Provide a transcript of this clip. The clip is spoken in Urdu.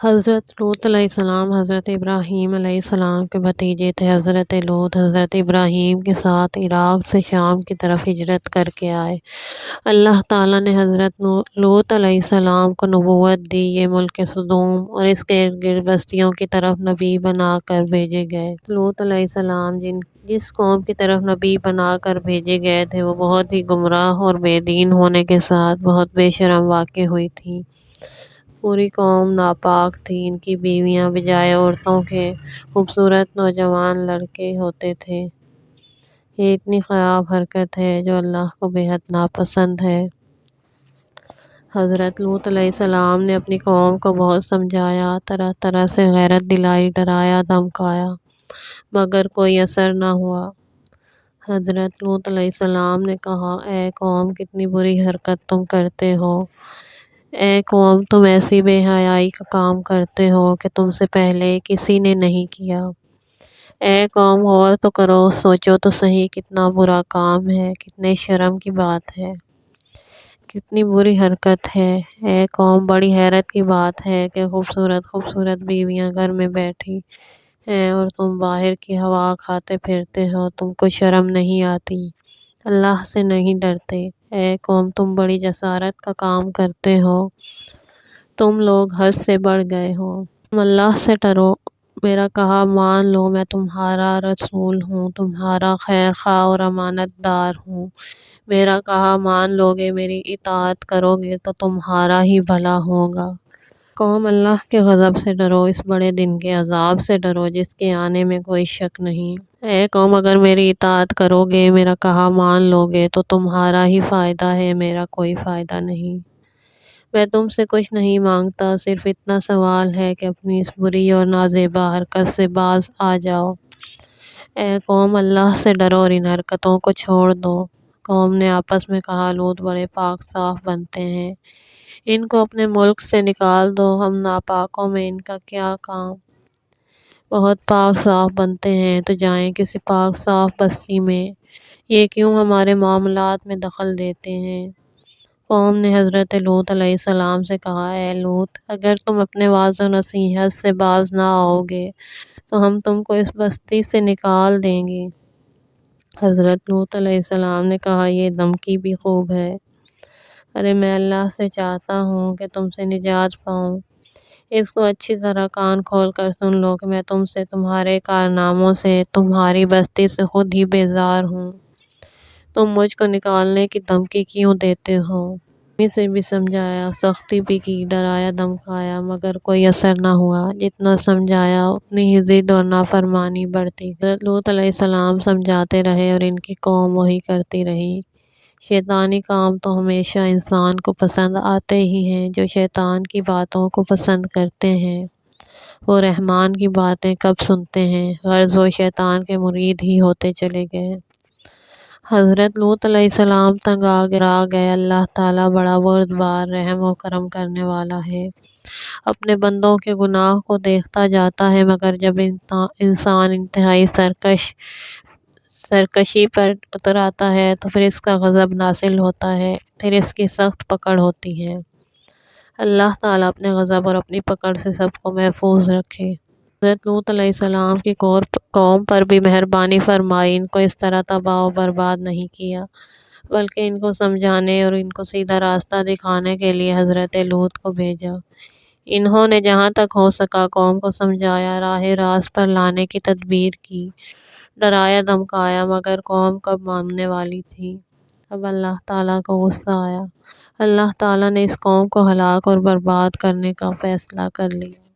حضرت لوط علیہ السلام حضرت ابراہیم علیہ السلام کے بھتیجے تھے۔ حضرت لوط حضرت ابراہیم کے ساتھ عراق سے شام کی طرف ہجرت کر کے آئے۔ اللہ تعالیٰ نے حضرت لوط علیہ السلام کو نبوت دی۔ یہ ملک سدوم اور اس کے ارد گرد بستیوں کی طرف نبی بنا کر بھیجے گئے۔ لوط علیہ السلام جس قوم کی طرف نبی بنا کر بھیجے گئے تھے وہ بہت ہی گمراہ اور بے دین ہونے کے ساتھ بہت بے شرم واقع ہوئی تھی۔ پوری قوم ناپاک تھی۔ ان کی بیویاں بجائے عورتوں کے خوبصورت نوجوان لڑکے ہوتے تھے۔ یہ اتنی خراب حرکت ہے جو اللہ کو بے حد ناپسند ہے۔ حضرت لوط علیہ السلام نے اپنی قوم کو بہت سمجھایا، طرح طرح سے غیرت دلائی، ڈرایا دھمکایا، مگر کوئی اثر نہ ہوا۔ حضرت لوط علیہ السلام نے کہا، اے قوم، کتنی بری حرکت تم کرتے ہو۔ اے قوم، تم ایسی بے حیائی کا کام کرتے ہو کہ تم سے پہلے کسی نے نہیں کیا۔ اے قوم، غور تو کرو، سوچو تو صحیح، کتنا برا کام ہے، کتنے شرم کی بات ہے، کتنی بری حرکت ہے۔ اے قوم، بڑی حیرت کی بات ہے کہ خوبصورت خوبصورت بیویاں گھر میں بیٹھی ہیں اور تم باہر کی ہوا کھاتے پھرتے ہو۔ تم کو شرم نہیں آتی، اللہ سے نہیں ڈرتے۔ اے قوم، تم بڑی جسارت کا کام کرتے ہو، تم لوگ حد سے بڑھ گئے ہو۔ تم اللہ سے ڈرو، میرا کہا مان لو، میں تمہارا رسول ہوں، تمہارا خیر خواہ اور امانت دار ہوں۔ میرا کہا مان لو گے، میری اطاعت کرو گے تو تمہارا ہی بھلا ہوگا۔ قوم، اللہ کے غضب سے ڈرو، اس بڑے دن کے عذاب سے ڈرو جس کے آنے میں کوئی شک نہیں۔ اے قوم، اگر میری اطاعت کرو گے، میرا کہا مان لو گے تو تمہارا ہی فائدہ ہے، میرا کوئی فائدہ نہیں۔ میں تم سے کچھ نہیں مانگتا، صرف اتنا سوال ہے کہ اپنی اس بری اور نازیبا حرکت سے باز آ جاؤ۔ اے قوم، اللہ سے ڈرو اور ان حرکتوں کو چھوڑ دو۔ قوم نے آپس میں کہا، لوط بڑے پاک صاف بنتے ہیں، ان کو اپنے ملک سے نکال دو، ہم ناپاکوں میں ان کا کیا کام۔ بہت پاک صاف بنتے ہیں تو جائیں کسی پاک صاف بستی میں، یہ کیوں ہمارے معاملات میں دخل دیتے ہیں۔ قوم نے حضرت لوط علیہ السلام سے کہا، اے لوط، اگر تم اپنے وعظ و نصیحت سے باز نہ آؤ گے تو ہم تم کو اس بستی سے نکال دیں گے۔ حضرت لوط علیہ السلام نے کہا، یہ دھمکی بھی خوب ہے۔ ارے میں اللہ سے چاہتا ہوں کہ تم سے نجات پاؤں۔ اس کو اچھی طرح کان کھول کر سن لو کہ میں تم سے، تمہارے کارناموں سے، تمہاری بستی سے خود ہی بیزار ہوں۔ تم مجھ کو نکالنے کی دھمکی کیوں دیتے ہو؟ نرمی سے بھی سمجھایا، سختی بھی کی، ڈرایا دھمکایا، مگر کوئی اثر نہ ہوا۔ جتنا سمجھایا اتنی ہی ضد اور نافرمانی بڑھتی۔ حضرت لوط علیہ السلام سمجھاتے رہے اور ان کی قوم وہی کرتی رہی۔ شیطانی کام تو ہمیشہ انسان کو پسند آتے ہی ہیں۔ جو شیطان کی باتوں کو پسند کرتے ہیں وہ رحمان کی باتیں کب سنتے ہیں؟ غرض وہ شیطان کے مرید ہی ہوتے چلے گئے۔ حضرت لوط علیہ السلام تنگ آ گئے۔ اللہ تعالیٰ بڑا بردبار، رحم و کرم کرنے والا ہے، اپنے بندوں کے گناہ کو دیکھتا جاتا ہے، مگر جب انسان انتہائی سرکشی پر اتر آتا ہے تو پھر اس کا غضب نازل ہوتا ہے، پھر اس کی سخت پکڑ ہوتی ہے۔ اللہ تعالیٰ اپنے غضب اور اپنی پکڑ سے سب کو محفوظ رکھے۔ حضرت لوط علیہ السلام کی قوم پر بھی مہربانی فرمائی، ان کو اس طرح تباہ و برباد نہیں کیا، بلکہ ان کو سمجھانے اور ان کو سیدھا راستہ دکھانے کے لیے حضرت لوط کو بھیجا۔ انہوں نے جہاں تک ہو سکا قوم کو سمجھایا، راہ راست پر لانے کی تدبیر کی، ڈرایا دھمکایا، مگر قوم کب ماننے والی تھی۔ اب اللہ تعالیٰ کو غصہ آیا۔ اللہ تعالیٰ نے اس قوم کو ہلاک اور برباد کرنے کا فیصلہ کر لیا۔